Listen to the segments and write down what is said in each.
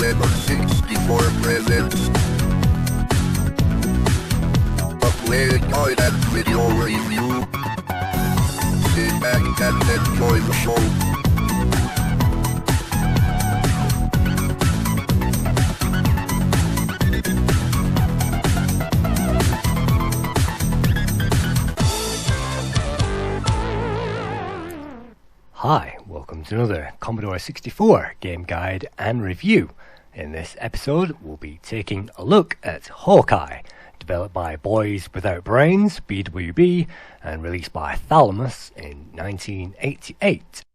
with a 64 present. A Playguide and video review. Sit back and enjoy the show. Hi, welcome to another Commodore 64 game guide and review. In this episode, we'll be taking a look at Hawkeye, developed by Boys Without Brains, BWB, and released by Thalamus in 1988.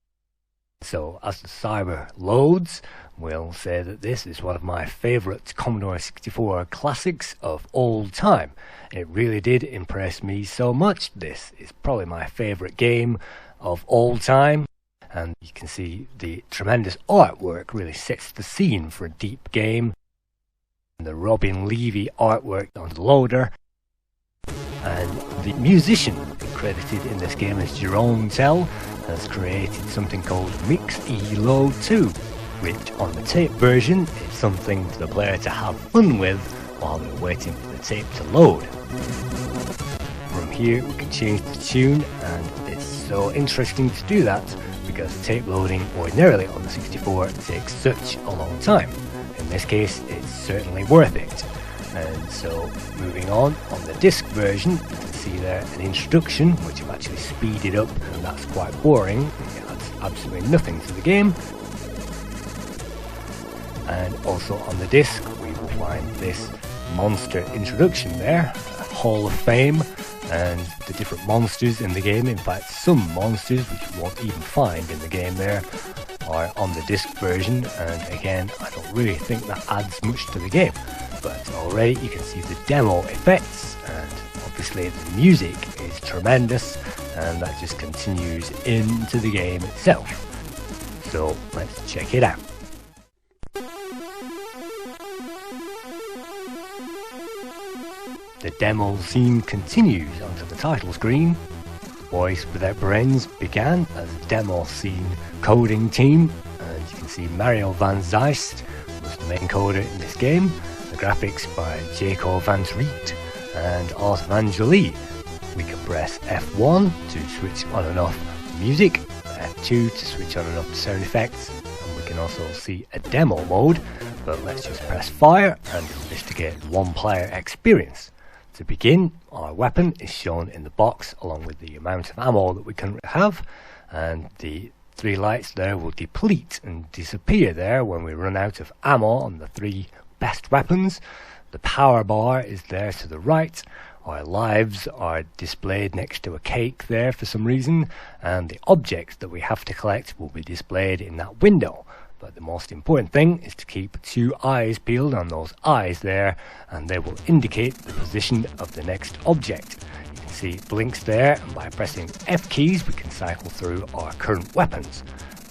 So, as the cyber loads, we'll say that this is one of my favourite Commodore 64 classics of all time. It really did impress me so much. This is probably my favourite game of all time. And you can see the tremendous artwork really sets the scene for a deep game. And the Robin Levy artwork on the loader. And the musician credited in this game as Jerome Tell has created something called Mix E-Load 2, which on the tape version is something for the player to have fun with while they're waiting for the tape to load. From here we can change the tune, and it's so interesting to do that because tape loading ordinarily on the 64 takes such a long time. In this case, it's certainly worth it. And so, moving on the disc version, you can see there an introduction, which I've actually speeded up, and that's quite boring. It adds absolutely nothing to the game. And also on the disc, we will find this monster introduction there, a Hall of Fame, and the different monsters in the game. In fact, some monsters which you won't even find in the game there are on the disc version, and again, I don't really think that adds much to the game. But already you can see the demo effects, and obviously the music is tremendous, and that just continues into the game itself. So let's check it out. The demo scene continues onto the title screen. Boys Without Brains began as a demo scene coding team, and you can see Mario Van Zeist was the main coder in this game. The graphics by Jaco Van Riet and Art Vangelie. We can press F1 to switch on and off the music, F2 to switch on and off the sound effects, and we can also see a demo mode, but let's just press fire and investigate one player experience. To begin, our weapon is shown in the box along with the amount of ammo that we can have, and the three lights there will deplete and disappear there when we run out of ammo on the three best weapons. The power bar is there to the right. Our lives are displayed next to a cake there for some reason, and the objects that we have to collect will be displayed in that window. But the most important thing is to keep two eyes peeled on those eyes there, and they will indicate the position of the next object. You can see it blinks there, and by pressing F keys we can cycle through our current weapons.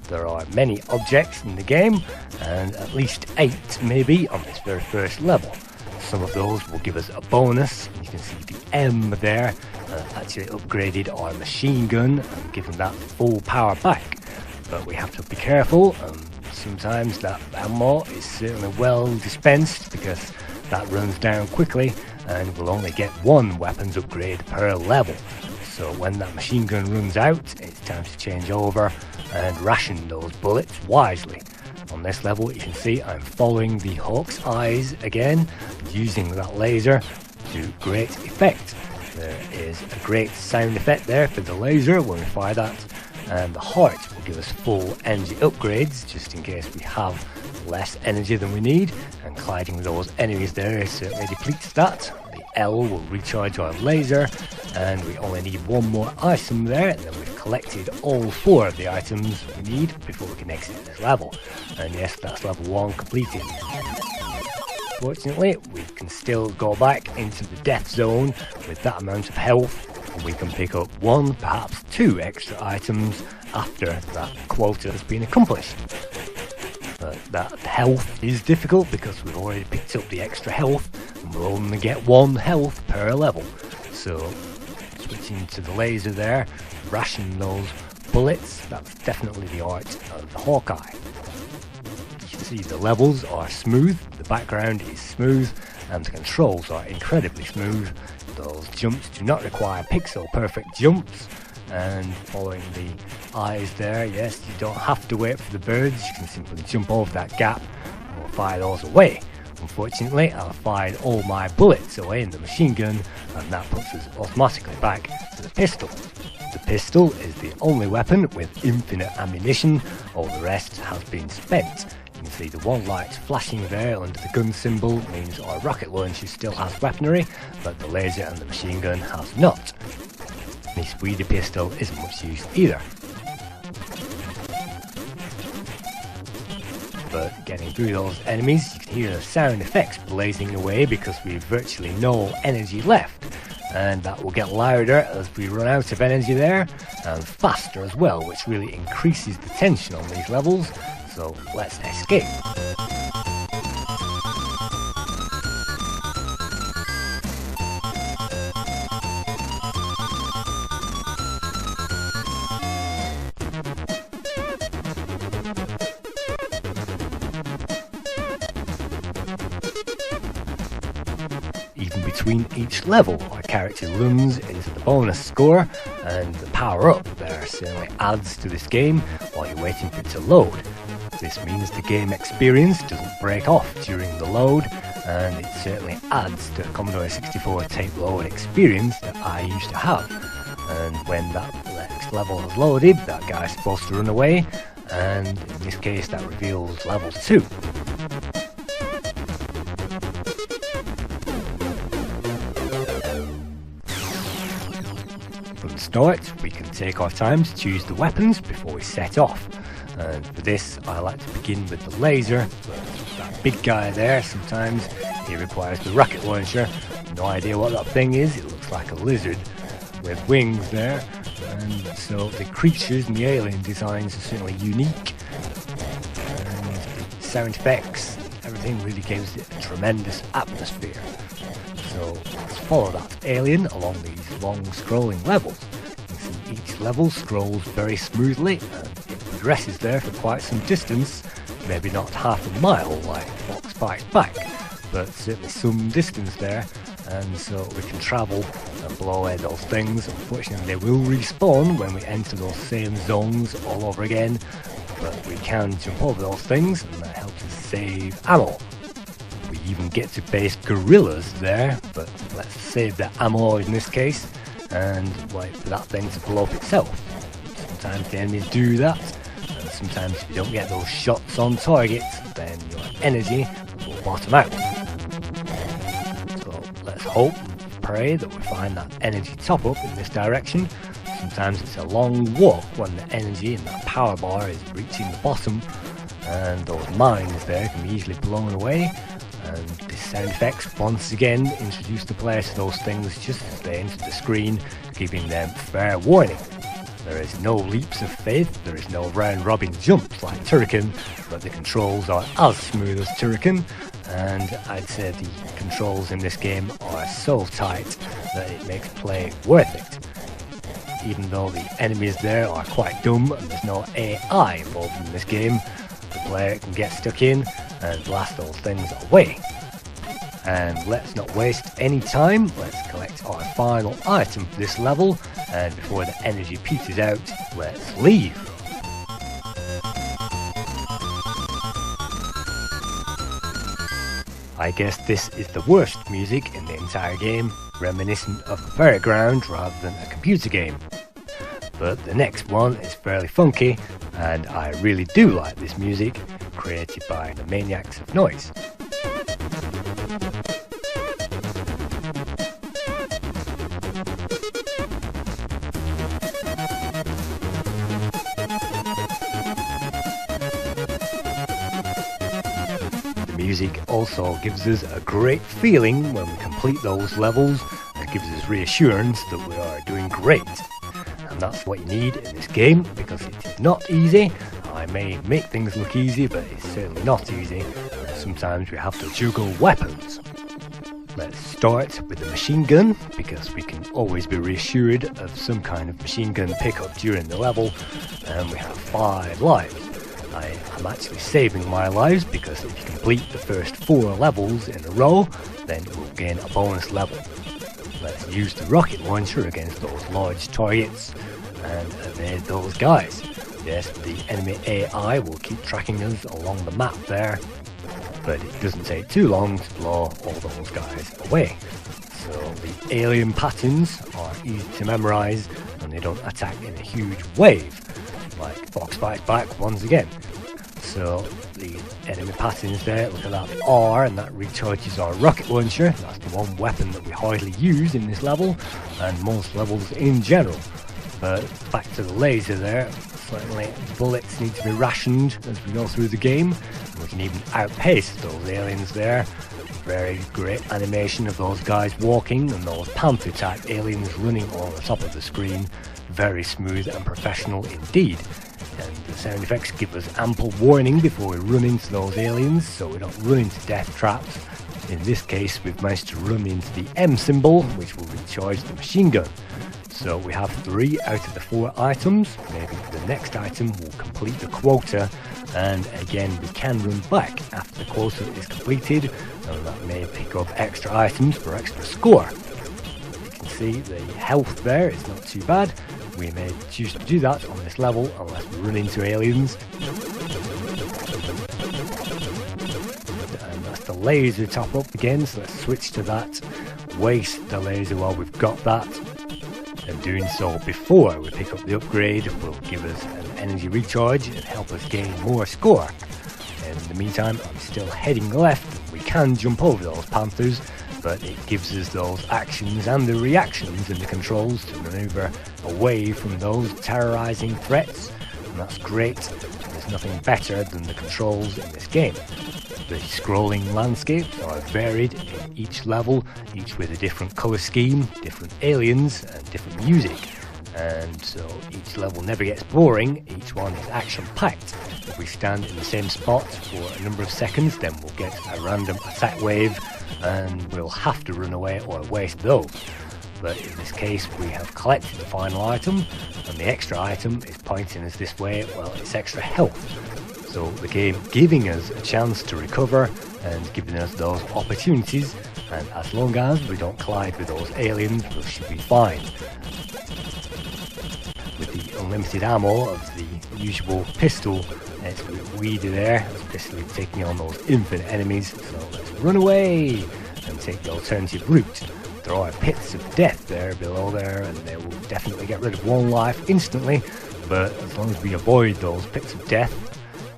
There are many objects in the game, and at least 8 maybe on this very first level. Some of those will give us a bonus. You can see the M there, actually upgraded our machine gun and given that full power back. But we have to be careful. Sometimes that ammo is certainly well dispensed because that runs down quickly, and we'll only get one weapons upgrade per level. So when that machine gun runs out, it's time to change over and ration those bullets wisely. On this level you can see I'm following the Hawk's eyes again, using that laser to great effect. There is a great sound effect there for the laser when we fire that, and the heart will give us full energy upgrades just in case we have less energy than we need, and colliding with those enemies there certainly depletes that. The L will recharge our laser, and we only need one more item there, and then we've collected all 4 of the items we need before we can exit this level. And yes, that's level 1 completed. Fortunately, we can still go back into the death zone with that amount of health, and we can pick up 1, perhaps 2 extra items after that quota has been accomplished. But that health is difficult because we've already picked up the extra health, and we'll only get 1 health per level. So switching to the laser there, ration those bullets, that's definitely the art of the Hawkeye. You can see the levels are smooth, the background is smooth, and the controls are incredibly smooth. Those jumps do not require pixel perfect jumps, and following the eyes there, yes, you don't have to wait for the birds, you can simply jump over that gap or fire those away. Unfortunately, I fired all my bullets away in the machine gun, and that puts us automatically back to the pistol. The pistol is the only weapon with infinite ammunition, all the rest has been spent. You can see the one light flashing there under the gun symbol means our rocket launcher still has weaponry, but the laser and the machine gun has not. This speedy pistol isn't much use either. But getting through those enemies, you can hear the sound effects blazing away because we have virtually no energy left. And that will get louder as we run out of energy there, and faster as well, which really increases the tension on these levels. So let's escape. Even between each level, our character runs into the bonus score, and the power up there certainly adds to this game while you're waiting for it to load. This means the game experience doesn't break off during the load, and it certainly adds to the Commodore 64 tape load experience that I used to have. And when that next level is loaded, that guy's supposed to run away, and in this case that reveals level 2. From the start, we can take our time to choose the weapons before we set off. And for this, I like to begin with the laser. That big guy there, sometimes he requires the rocket launcher. No idea what that thing is, it looks like a lizard with wings there. And so the creatures and the alien designs are certainly unique. And the sound effects, everything really gives it a tremendous atmosphere. So let's follow that alien along these long scrolling levels. You can see each level scrolls very smoothly, and it progresses there for quite some distance, maybe not half a mile like Fox Fights Back, but certainly some distance there, and so we can travel and blow away those things. Unfortunately they will respawn when we enter those same zones all over again, but we can jump over those things, and that helps us save ammo. We even get to face gorillas there, but let's save the ammo in this case and wait for that thing to blow up itself. Sometimes the enemies do that, and sometimes if you don't get those shots on target, then your energy will bottom out. So let's hope and pray that we find that energy top up in this direction. Sometimes it's a long walk when the energy in that power bar is reaching the bottom, and those mines there can be easily blown away. And the sound effects once again introduce the player to those things just as they enter the screen, giving them fair warning. There is no leaps of faith, there is no round robin jumps like Turrican, but the controls are as smooth as Turrican, and I'd say the controls in this game are so tight that it makes play worth it. Even though the enemies there are quite dumb and there's no AI involved in this game, the player can get stuck in and blast those things away. And let's not waste any time, let's collect our final item for this level, and before the energy peters out, let's leave. I guess this is the worst music in the entire game, reminiscent of a fairground rather than a computer game. But the next one is fairly funky, and I really do like this music, created by the Maniacs of Noise. The music also gives us a great feeling when we complete those levels, and gives us reassurance that we are doing great. And that's what you need in this game, because it is not easy. I may make things look easy, but it's certainly not easy. Sometimes we have to juggle weapons. Let's start with the machine gun, because we can always be reassured of some kind of machine gun pickup during the level, and we have 5 lives. I'm actually saving my lives because if you complete the first 4 levels in a row, then you will gain a bonus level. Let's use the rocket launcher against those large targets and evade those guys. Yes, the enemy AI will keep tracking us along the map there, but it doesn't take too long to blow all those guys away. So the alien patterns are easy to memorize and they don't attack in a huge wave, like Fox Fight Back once again. So the enemy patterns there, look at that R, and that recharges our rocket launcher. That's the one weapon that we hardly use in this level, and most levels in general. But back to the laser there, certainly bullets need to be rationed as we go through the game. We can even outpace those aliens there. Very great animation of those guys walking and those panther type aliens running on the top of the screen. Very smooth and professional indeed. And the sound effects give us ample warning before we run into those aliens, so we don't run into death traps. In this case, we've managed to run into the M symbol, which will recharge the machine gun. So we have 3 out of the 4 items. Maybe the next item will complete the quota, and again we can run back after the quota is completed, and that may pick up extra items for extra score. You can see the health there is not too bad. We may choose to do that on this level unless we run into aliens. And that's the laser top up again, so let's switch to that. Waste the laser while we've got that. And doing so before we pick up the upgrade will give us an energy recharge and help us gain more score. In the meantime, I'm still heading left. We can jump over those panthers, but it gives us those actions and the reactions in the controls to maneuver away from those terrorizing threats, and that's great. There's nothing better than the controls in this game. The scrolling landscapes are varied in each level, each with a different colour scheme, different aliens and different music. And so each level never gets boring, each one is action-packed. If we stand in the same spot for a number of seconds, then we'll get a random attack wave and we'll have to run away or waste those. But in this case we have collected the final item, and the extra item is pointing us this way. Well, it's extra health. So the game giving us a chance to recover and giving us those opportunities, and as long as we don't collide with those aliens, we should be fine. With the unlimited ammo of the usual pistol, it's a bit weedy there, especially taking on those infinite enemies. So let's run away and take the alternative route. There are pits of death there below there, and they will definitely get rid of 1 life instantly, but as long as we avoid those pits of death,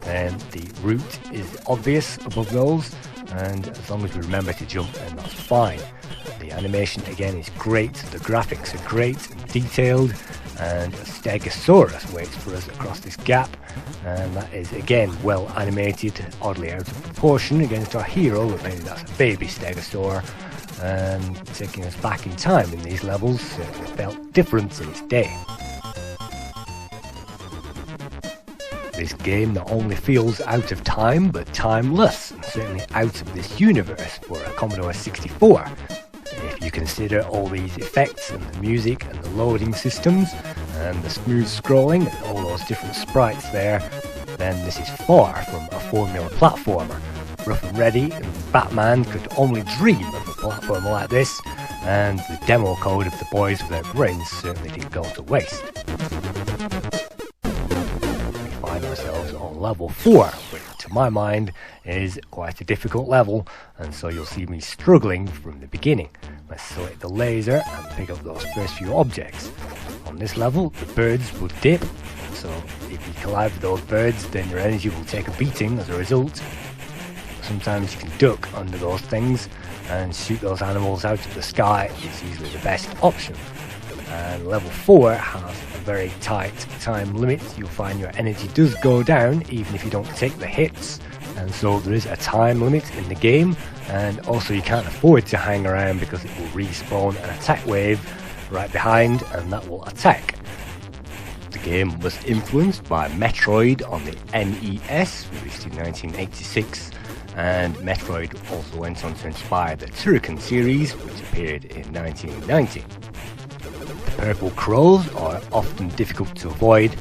then the route is obvious above those, and as long as we remember to jump, then that's fine. The animation again is great, the graphics are great and detailed, and a Stegosaurus waits for us across this gap, and that is again well animated, oddly out of proportion against our hero, but maybe that's a baby Stegosaur, and taking us back in time in these levels certainly felt different in its day. This game not only feels out of time, but timeless, and certainly out of this universe for a Commodore 64. If you consider all these effects and the music and the loading systems and the smooth scrolling and all those different sprites there, then this is far from a formula platformer. Rough and Ready and Batman could only dream of a platformer like this, and the demo code of the Boys Without Brains certainly didn't go to waste. Ourselves on level 4, which to my mind is quite a difficult level, and so you'll see me struggling from the beginning. Let's select the laser and pick up those first few objects. On this level the birds will dip, so if you collide with those birds then your energy will take a beating as a result. Sometimes you can duck under those things and shoot those animals out of the sky. It's usually the best option. And level 4 has a very tight time limit. You'll find your energy does go down even if you don't take the hits, and so there is a time limit in the game, and also you can't afford to hang around because it will respawn an attack wave right behind and that will attack. The game was influenced by Metroid on the NES, released in 1986, and Metroid also went on to inspire the Turrican series, which appeared in 1990. Purple crows are often difficult to avoid,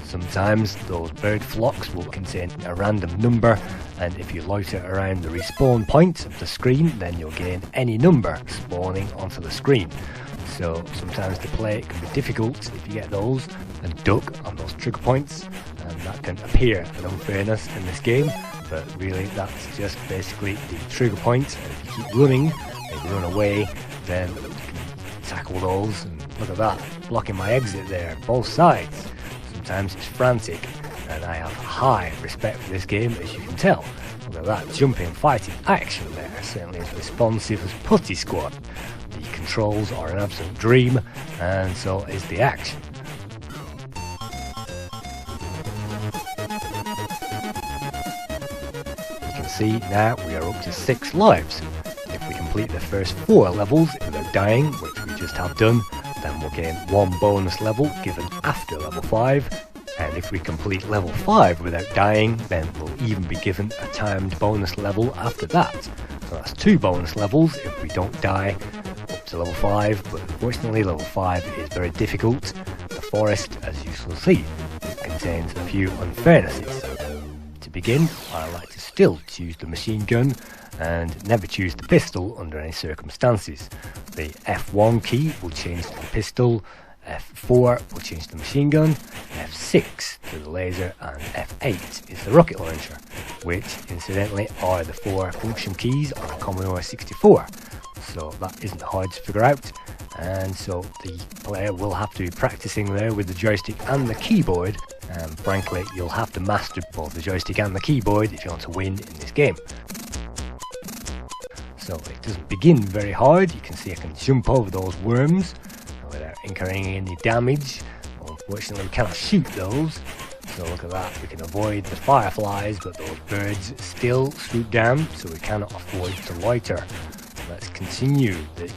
Sometimes those bird flocks will contain a random number, and if you loiter around the respawn point of the screen, then you'll gain any number spawning onto the screen. So sometimes the play can be difficult if you get those and duck on those trigger points, and that can appear an unfairness in this game, but really that's just basically the trigger point. And if you keep running and you run away, then you can tackle those. And look at that, blocking my exit there, both sides. Sometimes it's frantic, and I have high respect for this game, as you can tell. Look at that jumping, fighting action there, certainly as responsive as Putty Squad. The controls are an absolute dream, and so is the action. You can see now we are up to 6 lives. If we complete the first 4 levels without dying, which we just have done, then we'll gain 1 bonus level given after level 5, and if we complete level 5 without dying, then we'll even be given a timed bonus level after that. So that's 2 bonus levels if we don't die up to level 5, but unfortunately level 5 is very difficult. The forest, as you shall see, contains a few unfairnesses. To begin, I like to still choose the machine gun and never choose the pistol under any circumstances. The F1 key will change to the pistol, F4 will change to the machine gun, F6 to the laser, and F8 is the rocket launcher, which incidentally are the 4 function keys on a Commodore 64. So that isn't hard to figure out, and so the player will have to be practicing there with the joystick and the keyboard, and frankly you'll have to master both the joystick and the keyboard if you want to win in this game. So it doesn't begin very hard. You can see I can jump over those worms without incurring any damage. Unfortunately we cannot shoot those, so look at that, we can avoid the fireflies, but those birds still swoop down, so we cannot afford to loiter. Let's continue. The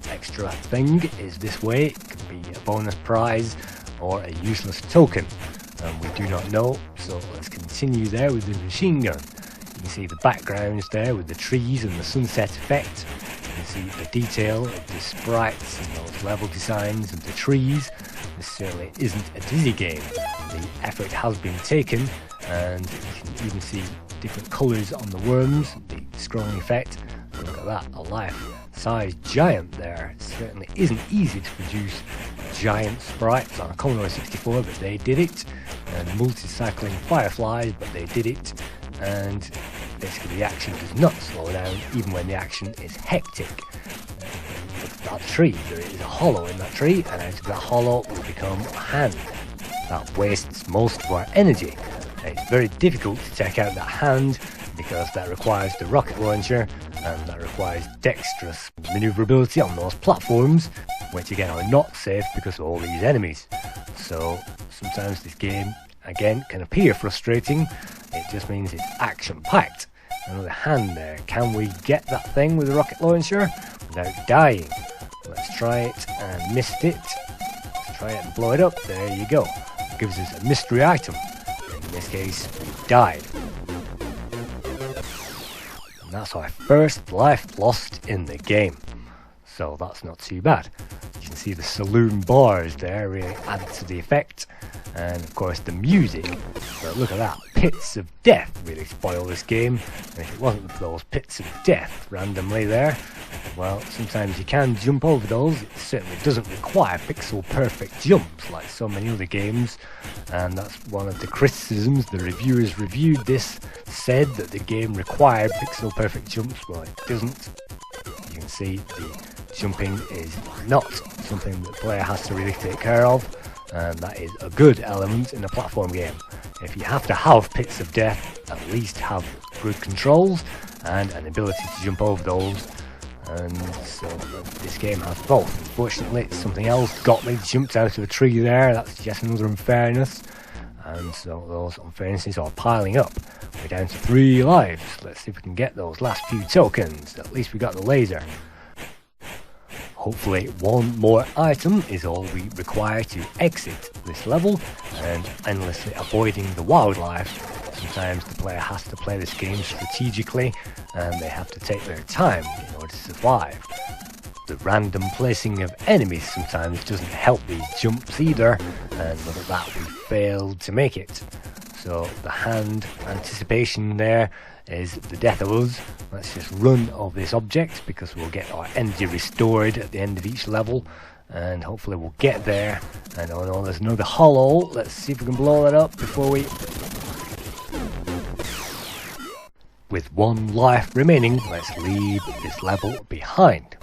extra thing is this way. It could be a bonus prize or a useless token, and we do not know, so let's continue there with the machine gun. You can see the backgrounds there with the trees and the sunset effect. You can see the detail of the sprites and those level designs of the trees. This certainly isn't a Dizzy game. The effort has been taken, and you can even see different colours on the worms, the scrolling effect. Look at that, a life-size giant there. It certainly isn't easy to produce giant sprites on a Commodore 64, but they did it. And multi-cycling fireflies, but they did it. And basically the action does not slow down, even when the action is hectic. Look at that tree, there is a hollow in that tree, and out of that hollow will become a hand. That wastes most of our energy. And it's very difficult to take out that hand, because that requires the rocket launcher, and that requires dexterous maneuverability on those platforms, which again are not safe because of all these enemies. So sometimes this game again can appear frustrating. It just means it's action packed. Another hand there. Can we get that thing with the rocket launcher without dying? Let's try it, and missed it. Let's try it and blow it up. There you go. It gives us a mystery item. In this case, we died. And that's our first life lost in the game. So that's not too bad. You can see the saloon bars there really add to the effect. And of course the music. But look at that, pits of death really spoil this game. And if it wasn't for those pits of death randomly there, well, sometimes you can jump over those. It certainly doesn't require pixel perfect jumps like so many other games, and that's one of the criticisms. The reviewers reviewed this said that the game required pixel perfect jumps. Well, it doesn't. You can see the jumping is not something that the player has to really take care of, and that is a good element in a platform game. If you have to have pits of death, at least have good controls and an ability to jump over those. And so this game has both. Unfortunately, something else got me, jumped out of a tree there. That's just another unfairness. And so those unfairnesses are piling up. We're down to 3 lives. Let's see if we can get those last few tokens. At least we got the laser. Hopefully one more item is all we require to exit this level, and endlessly avoiding the wildlife. Sometimes the player has to play this game strategically, and they have to take their time in order to survive. the random placing of enemies sometimes doesn't help these jumps either, and look at that, we failed to make it. So the hand anticipation there is the death of us. Let's just run over this object because we'll get our energy restored at the end of each level, and hopefully we'll get there. And oh no, there's another hollow. Let's see if we can blow that up before we... With one life remaining, let's leave this level behind.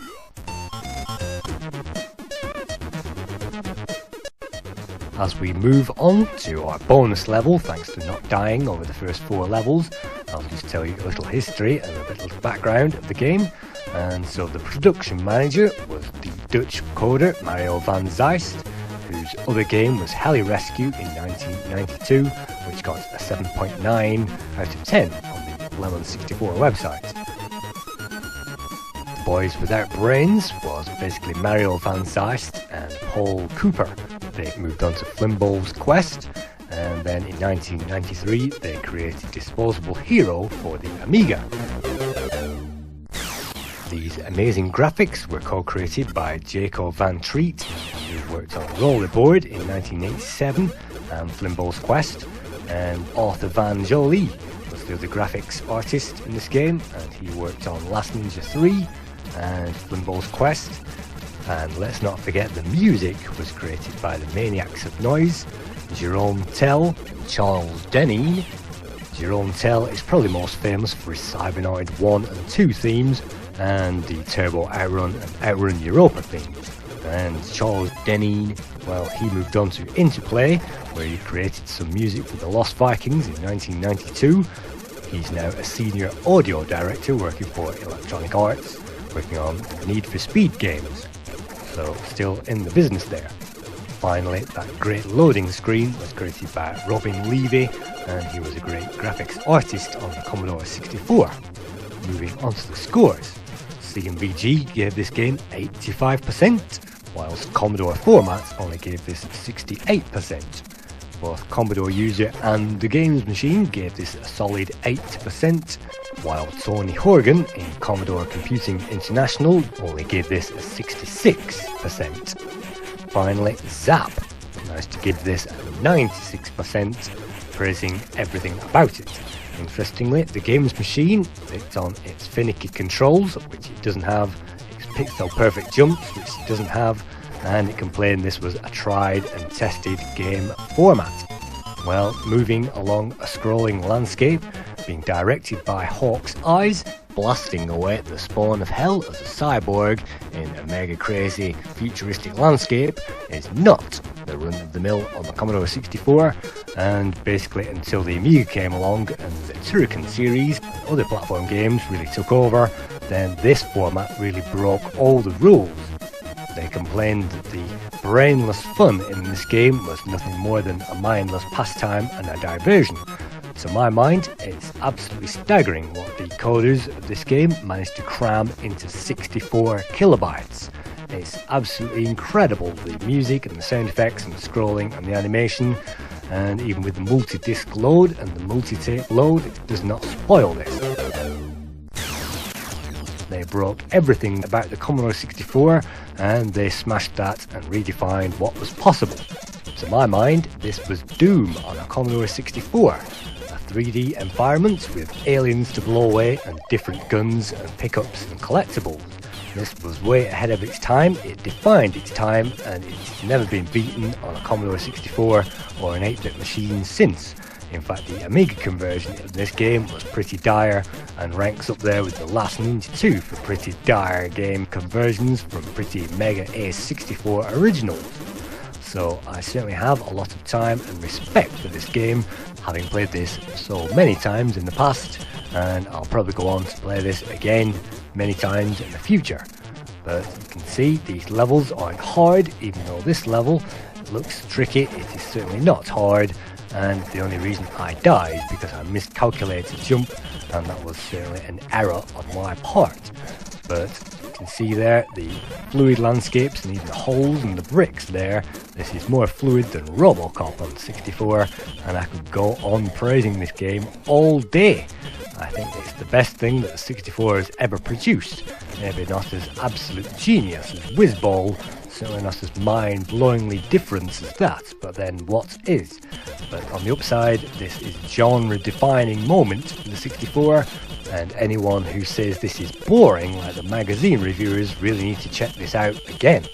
As we move on to our bonus level, thanks to not dying over the first 4 levels, I'll just tell you a little history and a little background of the game. And so the production manager was the Dutch coder Mario van Zeist, whose other game was Heli Rescue in 1992, which got a 7.9 out of 10 on the Lemon 64 website. The Boys Without Brains was basically Mario van Zeist and Paul Cooper. They moved on to Flimball's Quest, and then in 1993 they created Disposable Hero for the Amiga. These amazing graphics were co-created by Jaco van Treet, who worked on Rollerboard in 1987 and Flimball's Quest, and Arthur Van Jolie was the other graphics artist in this game, and he worked on Last Ninja 3 and Flimball's Quest. And let's not forget the music was created by the Maniacs of Noise, Jerome Tell, Charles Denny. Jerome Tell is probably most famous for his Cybernoid 1 and 2 themes, and the Turbo Outrun and Outrun Europa themes. And Charles Denny, well, he moved on to Interplay, where he created some music for the Lost Vikings in 1992. He's now a senior audio director working for Electronic Arts, working on Need for Speed games. So still in the business there. Finally, that great loading screen was created by Robin Levy, and he was a great graphics artist on the Commodore 64. Moving on to the scores. CMVG gave this game 85%, whilst Commodore formats only gave this 68%. Both Commodore User and the Games Machine gave this a solid 8%, while Tony Horgan in Commodore Computing International only gave this a 66%. Finally, Zap managed to give this a 96%, praising everything about it. Interestingly, the Games Machine picked on its finicky controls, which it doesn't have, its pixel-perfect jumps, which it doesn't have, and it complained this was a tried and tested game format. Well, moving along a scrolling landscape, being directed by Hawk's Eyes, blasting away at the spawn of hell as a cyborg in a mega crazy futuristic landscape, is not the run-of-the-mill on the Commodore 64, and basically until the Amiga came along and the Turrican series and other platform games really took over, then this format really broke all the rules. They complained that the brainless fun in this game was nothing more than a mindless pastime and a diversion. To my mind, it's absolutely staggering what the coders of this game managed to cram into 64 kilobytes. It's absolutely incredible, the music and the sound effects and the scrolling and the animation, and even with the multi-disc load and the multi-tape load, it does not spoil this. They broke everything about the Commodore 64 and they smashed that and redefined what was possible. To my mind, this was Doom on a Commodore 64. A 3D environment with aliens to blow away and different guns and pickups and collectibles. This was way ahead of its time, it defined its time, and it's never been beaten on a Commodore 64 or an 8-bit machine since. In fact, the Amiga conversion of this game was pretty dire and ranks up there with the Last Ninja 2 for pretty dire game conversions from pretty mega A64 originals. So I certainly have a lot of time and respect for this game, having played this so many times in the past, and I'll probably go on to play this again many times in the future. But you can see these levels aren't hard, even though this level looks tricky, it is certainly not hard. And the only reason I died is because I miscalculated jump, and that was certainly an error on my part. But you can see there the fluid landscapes and even the holes and the bricks there. This is more fluid than Robocop on 64, and I could go on praising this game all day. I think it's the best thing that the 64 has ever produced. Maybe not as absolute genius as Whizball, certainly not as mind-blowingly different as that, but then what is? But on the upside, this is a genre-defining moment for the 64, and anyone who says this is boring, like the magazine reviewers, really need to check this out again,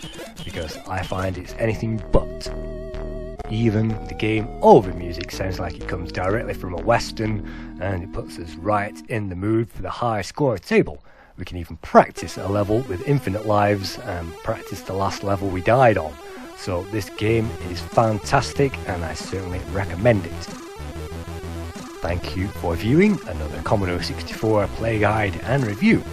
because I find it's anything but. Even the game over music sounds like it comes directly from a western, and it puts us right in the mood for the high score table. We can even practice a level with infinite lives and practice the last level we died on. So this game is fantastic, and I certainly recommend it. Thank you for viewing another Commodore 64 Play Guide and review.